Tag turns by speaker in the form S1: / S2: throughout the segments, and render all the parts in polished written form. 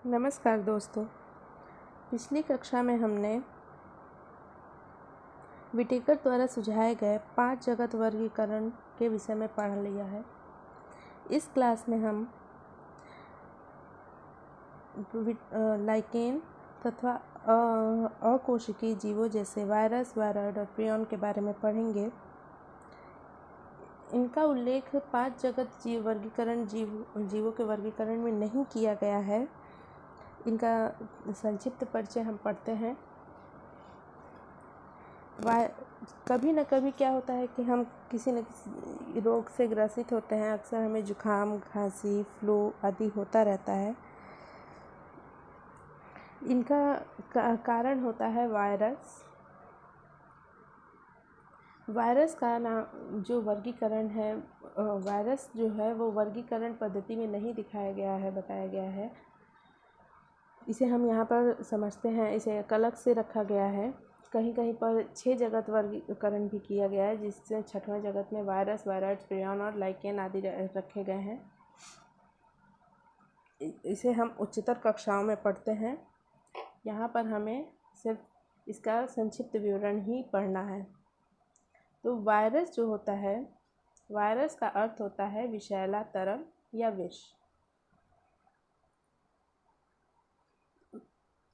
S1: नमस्कार दोस्तों। पिछली कक्षा में हमने विटेकर द्वारा सुझाए गए 5 जगत वर्गीकरण के विषय में पढ़ लिया है। इस क्लास में हम लाइकेन तथा अकोशिकीय जीवों जैसे वायरस, वायरॉइड और प्रियन के बारे में पढ़ेंगे। इनका उल्लेख 5 जगत जीवों के वर्गीकरण में नहीं किया गया है। इनका संक्षिप्त परिचय हम पढ़ते हैं। कभी न कभी क्या होता है कि हम किसी न किसी रोग से ग्रसित होते हैं। अक्सर हमें जुखाम, खांसी, फ्लू आदि होता रहता है। इनका कारण होता है वायरस। वायरस का नाम जो वर्गीकरण है, वायरस जो है वो वर्गीकरण पद्धति में नहीं दिखाया गया है, बताया गया है। इसे हम यहाँ पर समझते हैं, इसे एक अलग से रखा गया है। कहीं कहीं पर 6 जगत वर्गीकरण भी किया गया है, जिससे 6वें जगत में वायरस, वायरॉइड, प्रियन और लाइकेन आदि रखे गए हैं। इसे हम उच्चतर कक्षाओं में पढ़ते हैं। यहाँ पर हमें सिर्फ इसका संक्षिप्त विवरण ही पढ़ना है। तो वायरस जो होता है, वायरस का अर्थ होता है विषैला तरल या विष।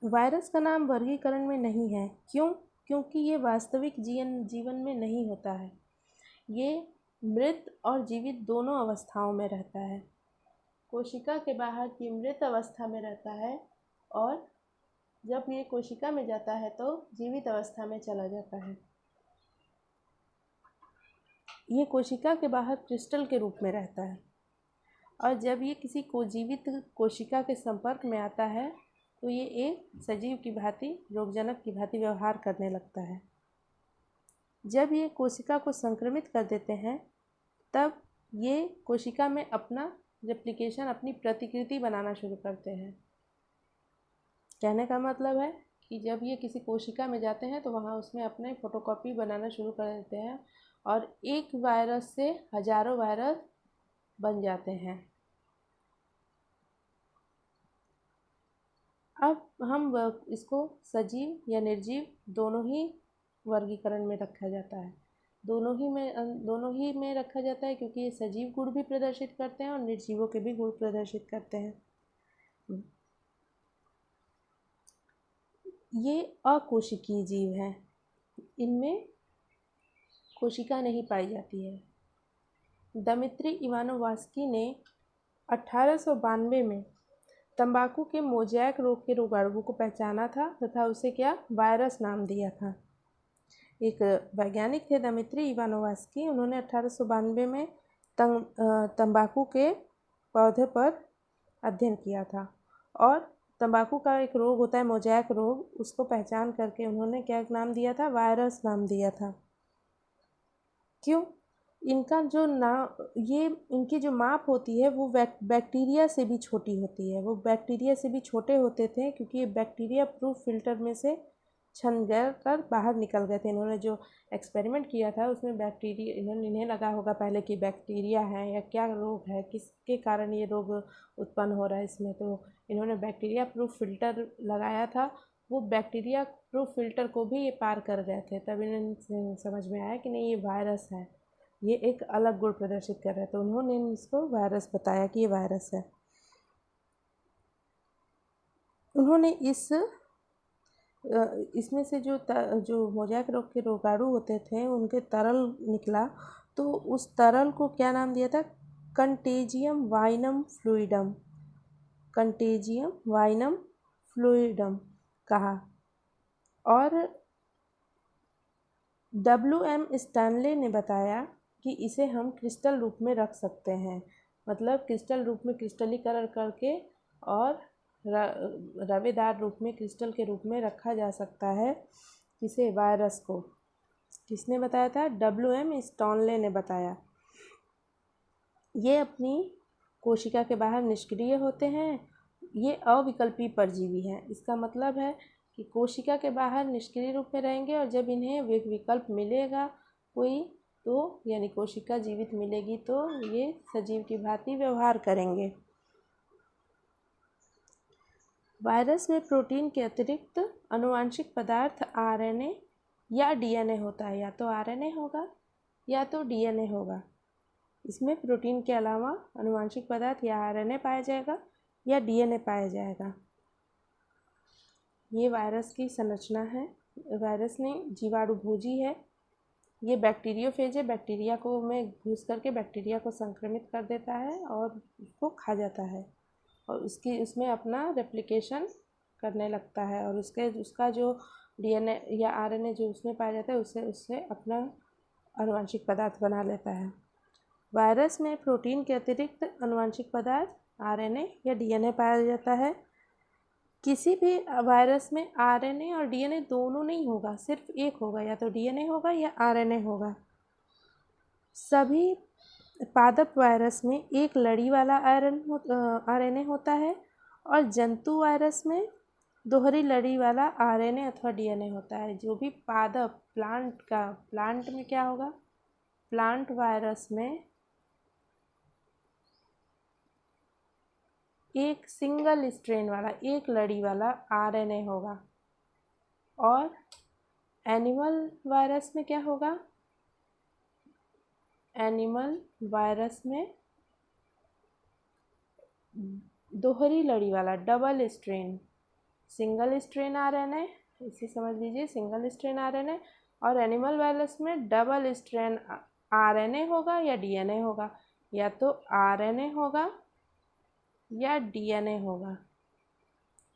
S1: वायरस का नाम वर्गीकरण में नहीं है। क्यों? क्योंकि ये वास्तविक जीवन में नहीं होता है। ये मृत और जीवित दोनों अवस्थाओं में रहता है। कोशिका के बाहर की मृत अवस्था में रहता है और जब ये कोशिका में जाता है तो जीवित अवस्था में चला जाता है। ये कोशिका के बाहर क्रिस्टल के रूप में रहता है और जब ये किसी को जीवित कोशिका के संपर्क में आता है तो ये एक सजीव की भांति, रोगजनक की भांति व्यवहार करने लगता है। जब ये कोशिका को संक्रमित कर देते हैं तब ये कोशिका में अपना रेप्लिकेशन, अपनी प्रतिकृति बनाना शुरू करते हैं। कहने का मतलब है कि जब ये किसी कोशिका में जाते हैं तो वहाँ उसमें अपने फोटोकॉपी बनाना शुरू कर देते हैं और एक वायरस से हजारों वायरस बन जाते हैं। अब हम इसको सजीव या निर्जीव दोनों ही वर्गीकरण में रखा जाता है। दोनों ही में रखा जाता है क्योंकि ये सजीव गुण भी प्रदर्शित करते हैं और निर्जीवों के भी गुण प्रदर्शित करते हैं। ये अकोशिकीय जीव हैं। इनमें कोशिका नहीं पाई जाती है। दमित्री इवानोवास्की ने 1892 में तंबाकू के मोज़ैक रोग के रोगाणुओं को पहचाना था तथा उसे वायरस नाम दिया था। एक वैज्ञानिक थे दमित्री इवानोवास्की। उन्होंने 1892 में तंबाकू के पौधे पर अध्ययन किया था और तंबाकू का एक रोग होता है मोज़ैक रोग, उसको पहचान करके उन्होंने क्या नाम दिया था? वायरस नाम दिया था। क्यों? इनकी जो माप होती है वो बैक्टीरिया से भी छोटी होती है। वो बैक्टीरिया से भी छोटे होते थे क्योंकि ये बैक्टीरिया प्रूफ फिल्टर में से छन गए कर बाहर निकल गए थे। इन्होंने जो एक्सपेरिमेंट किया था उसमें इन्हें लगा होगा पहले कि बैक्टीरिया है या क्या रोग है, किसके कारण ये रोग उत्पन्न हो रहा है इसमें। तो इन्होंने बैक्टीरिया प्रूफ फिल्टर लगाया था। वो बैक्टीरिया प्रूफ फिल्टर को भी ये पार कर गए थे। तब इन्हें समझ में आया कि नहीं, ये वायरस है, ये एक अलग गुण प्रदर्शित कर रहा है। तो उन्होंने इसको वायरस बताया कि ये वायरस है। उन्होंने इसमें से जो मोज़ैक रोग के रोगाणु होते थे उनके तरल निकला, तो उस तरल को क्या नाम दिया था? Contagium वाइनम fluidum. कंटेजियम वाइनम फ्लूइडम कहा। और WM स्टैनले ने बताया कि इसे हम क्रिस्टल रूप में रख सकते हैं। मतलब क्रिस्टल रूप में क्रिस्टलीकरण करके और रवेदार रूप में, क्रिस्टल के रूप में रखा जा सकता है किसे? वायरस को। किसने बताया था? WM स्टैनले ने बताया। ये अपनी कोशिका के बाहर निष्क्रिय होते हैं। ये अविकल्पी परजीवी हैं। इसका मतलब है कि कोशिका के बाहर निष्क्रिय रूप में रहेंगे और जब इन्हें विकल्प मिलेगा कोई, तो यानी कोशिका जीवित मिलेगी तो ये सजीव की भांति व्यवहार करेंगे। वायरस में प्रोटीन के अतिरिक्त आनुवंशिक पदार्थ आरएनए या डीएनए होता है। या तो आरएनए होगा या तो डीएनए होगा। इसमें प्रोटीन के अलावा आनुवंशिक पदार्थ या आरएनए पाया जाएगा या डीएनए पाया जाएगा। ये वायरस की संरचना है। वायरस में जीवाणुभोजी है। ये बैक्टीरियोफेज है। बैक्टीरिया को में घुस करके बैक्टीरिया को संक्रमित कर देता है और उसको खा जाता है और उसमें अपना रेप्लिकेशन करने लगता है और उसका जो डीएनए या आरएनए जो उसमें पाया जाता है उससे अपना आनुवंशिक पदार्थ बना लेता है। वायरस में प्रोटीन के अतिरिक्त आनुवंशिक पदार्थ आरएनए या डीएनए पाया जाता है। किसी भी वायरस में आरएनए और डीएनए दोनों नहीं होगा, सिर्फ एक होगा। या तो डीएनए होगा या आरएनए होगा। सभी पादप वायरस में एक लड़ी वाला आरएनए होता है और जंतु वायरस में दोहरी लड़ी वाला आरएनए अथवा डीएनए होता है। जो भी पादप प्लांट में क्या होगा, प्लांट वायरस में एक सिंगल स्ट्रेन वाला एक लड़ी वाला आरएनए होगा और एनिमल वायरस में क्या होगा, एनिमल वायरस में दोहरी लड़ी वाला double strain, single strain RNA, इसे समझ लीजिए सिंगल स्ट्रेन आरएनए। और एनिमल वायरस में डबल स्ट्रेन आरएनए होगा या डीएनए होगा। या तो आरएनए होगा या डीएनए होगा।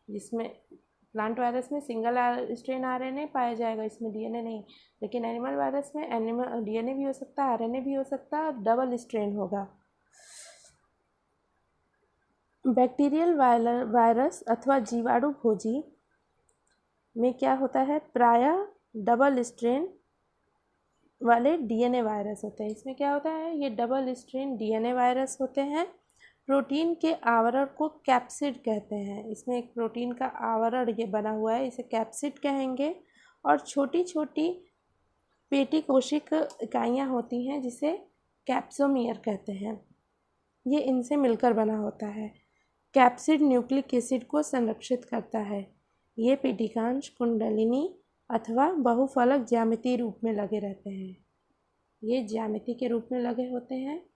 S1: जिसमें प्लांट वायरस में सिंगल स्ट्रेन आरएनए पाया जाएगा, इसमें डीएनए नहीं। लेकिन एनिमल वायरस में डीएनए भी हो सकता है, आरएनए भी हो सकता है, डबल स्ट्रेन होगा। बैक्टीरियल वायरस अथवा जीवाणुभोजी में क्या होता है, प्रायः डबल स्ट्रेन वाले डीएनए वायरस होते हैं। इसमें क्या होता है, ये डबल स्ट्रेन डीएनए वायरस होते हैं। प्रोटीन के आवरण को कैप्सिड कहते हैं। इसमें एक प्रोटीन का आवरण ये बना हुआ है, इसे कैप्सिड कहेंगे। और छोटी छोटी पेटी कोशिक इकाइयाँ होती हैं जिसे कैप्सोमियर कहते हैं। ये इनसे मिलकर बना होता है। कैप्सिड न्यूक्लिक एसिड को संरक्षित करता है। ये पेटिकांश कुंडलिनी अथवा बहुफलक ज्यामितीय रूप में लगे रहते हैं। ये ज्यामिति के रूप में लगे होते हैं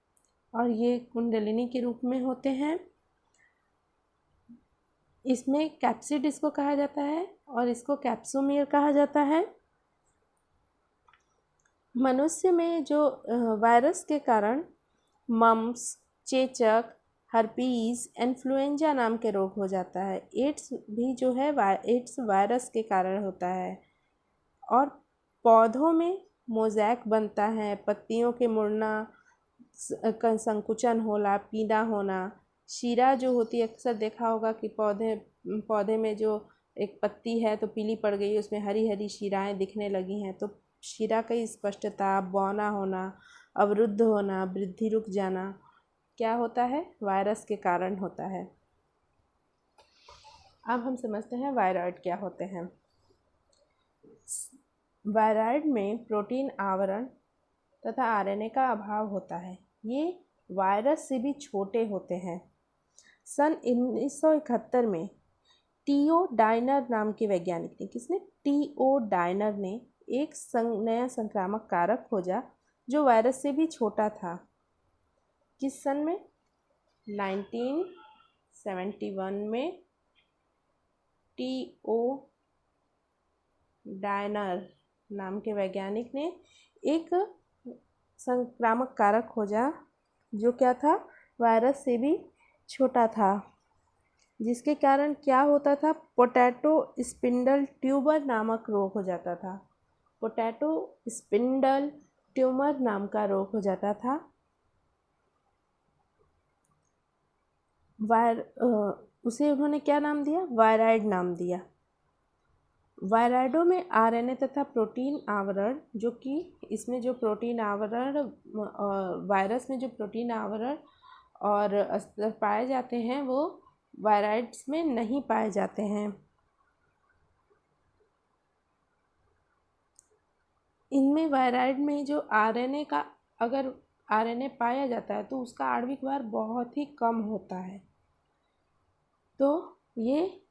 S1: और ये कुंडलिनी के रूप में होते हैं। इसमें कैप्सिड इसको कहा जाता है और इसको कैप्सोमियर कहा जाता है। मनुष्य में जो वायरस के कारण मम्प्स, चेचक, हर्पीज, इन्फ्लुएंजा नाम के रोग हो जाता है। एड्स भी जो है एड्स वायरस के कारण होता है। और पौधों में मोज़ैक बनता है, पत्तियों के मुड़ना, संकुचन होना, पीला होना, शीरा जो होती है, अक्सर देखा होगा कि पौधे में जो एक पत्ती है तो पीली पड़ गई, उसमें हरी हरी शीराएँ दिखने लगी हैं, तो शीरा की स्पष्टता, बौना होना, अवरुद्ध होना, वृद्धि रुक जाना क्या होता है, वायरस के कारण होता है। अब हम समझते हैं वायरॉइड क्या होते हैं। वायरॉइड में प्रोटीन आवरण तथा आरएनए का अभाव होता है। ये वायरस से भी छोटे होते हैं। सन 1971 में टीओ डायनर नाम के वैज्ञानिक ने, किसने, टीओ डायनर ने एक नया संक्रामक कारक खोजा जो वायरस से भी छोटा था। किस सन में, 1971 में टीओ डायनर नाम के वैज्ञानिक ने एक संक्रामक कारक खोजा जो क्या था, वायरस से भी छोटा था, जिसके कारण क्या होता था, पोटैटो स्पिंडल ट्यूबर नामक रोग हो जाता था। पोटैटो स्पिंडल ट्यूमर नाम का रोग हो जाता था। उसे उन्होंने क्या नाम दिया, वायरॉइड नाम दिया। वायरॉइडों में आरएनए तथा प्रोटीन आवरण, जो कि इसमें जो प्रोटीन आवरण, वायरस में जो प्रोटीन आवरण और अस्तर पाए जाते हैं वो वायरॉइड्स में नहीं पाए जाते हैं। इनमें वायरॉइड में जो आरएनए का, अगर आरएनए पाया जाता है तो उसका आणविक भार बहुत ही कम होता है। तो ये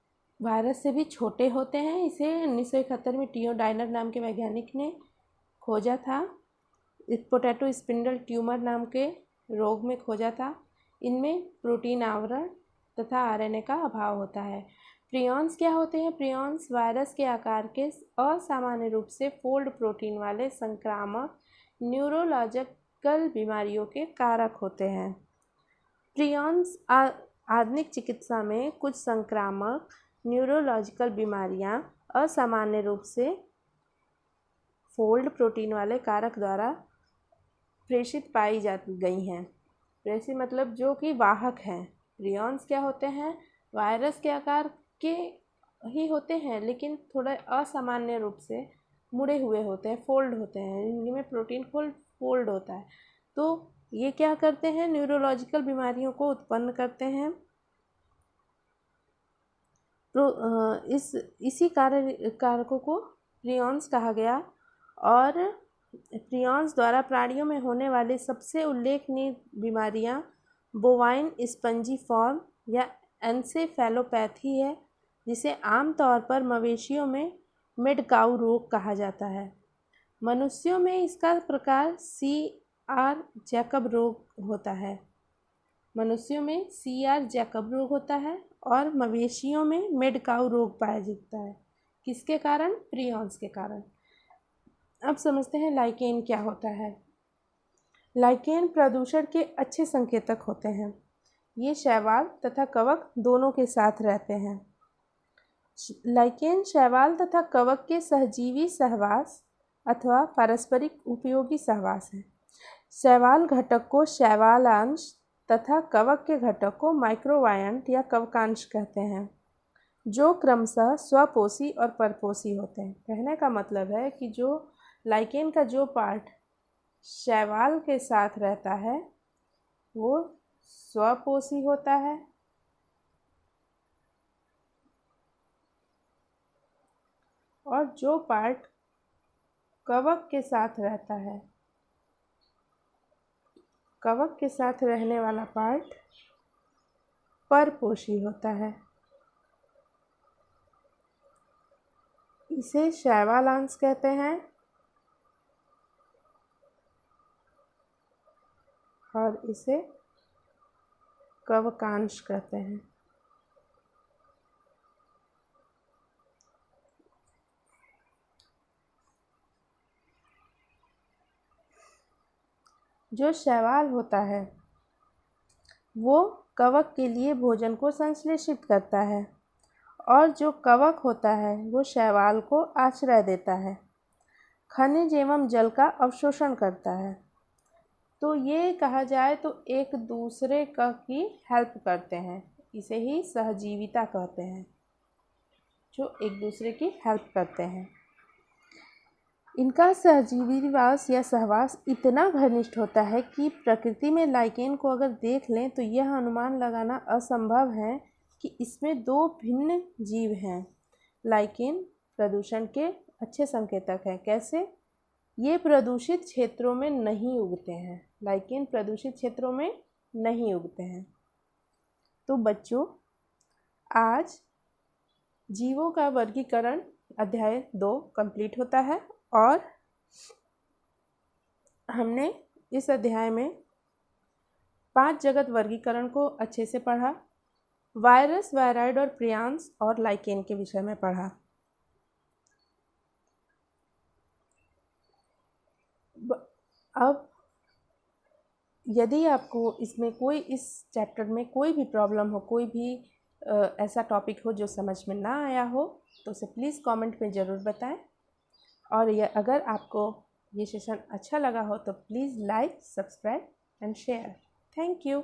S1: वायरस से भी छोटे होते हैं। इसे 1971 में टीओ डाइनर नाम के वैज्ञानिक ने खोजा था। पोटैटो स्पिंडल ट्यूमर नाम के रोग में खोजा था। इनमें प्रोटीन आवरण तथा आरएनए का अभाव होता है। प्रियॉन्स क्या होते हैं? प्रियॉन्स वायरस के आकार के असामान्य रूप से फोल्ड प्रोटीन वाले संक्रामक न्यूरोलॉजिकल बीमारियों के कारक होते हैं। प्रियॉन्स आधुनिक चिकित्सा में कुछ संक्रामक न्यूरोलॉजिकल बीमारियां असामान्य रूप से फोल्ड प्रोटीन वाले कारक द्वारा प्रेषित पाई जा गई हैं। प्रेषित मतलब जो कि वाहक हैं। प्रियॉन्स क्या होते हैं? वायरस के आकार के ही होते हैं, लेकिन थोड़ा असामान्य रूप से मुड़े हुए होते हैं, फोल्ड होते हैं। इनमें प्रोटीन फोल्ड होता है। तो ये क्या करते हैं? न्यूरोलॉजिकल बीमारियों को उत्पन्न करते हैं। इसी कारकों को प्रियॉन्स कहा गया। और प्रियॉन्स द्वारा प्राणियों में होने वाली सबसे उल्लेखनीय बीमारियां बोवाइन स्पंजीफॉर्म या एन्सेफेलोपैथी है, जिसे आमतौर पर मवेशियों में मेडकाउ रोग कहा जाता है। मनुष्यों में इसका प्रकार सीआर जैकब रोग होता है। मनुष्यों में सीआर जैकब रोग होता है और मवेशियों में मेडकाउ रोग पाया जाता है। किसके कारण? प्रियॉन्स के कारण। अब समझते हैं लाइकेन क्या होता है। लाइकेन प्रदूषण के अच्छे संकेतक होते हैं। ये शैवाल तथा कवक दोनों के साथ रहते हैं। लाइकेन शैवाल तथा कवक के सहजीवी सहवास अथवा पारस्परिक उपयोगी सहवास है। शैवाल घटक को शैवालांश तथा कवक के घटक को माइक्रोवायंट या कवकांश कहते हैं, जो क्रमशः स्वपोषी और परपोषी होते हैं। कहने का मतलब है कि जो लाइकेन का जो पार्ट शैवाल के साथ रहता है वो स्वपोषी होता है, और जो पार्ट कवक के साथ रहता है, कवक के साथ रहने वाला पार्ट परपोषी होता है। इसे शैवालांश कहते हैं और इसे कवकांश कहते हैं। जो शैवाल होता है वो कवक के लिए भोजन को संश्लेषित करता है, और जो कवक होता है वो शैवाल को आश्रय देता है, खनिज एवं जल का अवशोषण करता है। तो ये कहा जाए तो एक दूसरे की हेल्प करते हैं। इसे ही सहजीविता कहते हैं, जो एक दूसरे की हेल्प करते हैं। इनका सहजीवीवास या सहवास इतना घनिष्ठ होता है कि प्रकृति में लाइकेन को अगर देख लें तो यह अनुमान लगाना असंभव है कि इसमें दो भिन्न जीव हैं। लाइकेन प्रदूषण के अच्छे संकेतक हैं। कैसे? ये प्रदूषित क्षेत्रों में नहीं उगते हैं। लाइकेन प्रदूषित क्षेत्रों में नहीं उगते हैं। तो बच्चों, आज जीवों का वर्गीकरण अध्याय 2 कंप्लीट होता है, और हमने इस अध्याय में 5 जगत वर्गीकरण को अच्छे से पढ़ा। वायरस, वायरॉइड और प्रियॉन्स और लाइकेन के विषय में पढ़ा। अब यदि आपको इसमें इस चैप्टर में कोई भी प्रॉब्लम हो, कोई भी ऐसा टॉपिक हो जो समझ में ना आया हो, तो उसे प्लीज़ कमेंट में ज़रूर बताएं। और अगर आपको ये सेशन अच्छा लगा हो तो please like, subscribe and share. Thank you.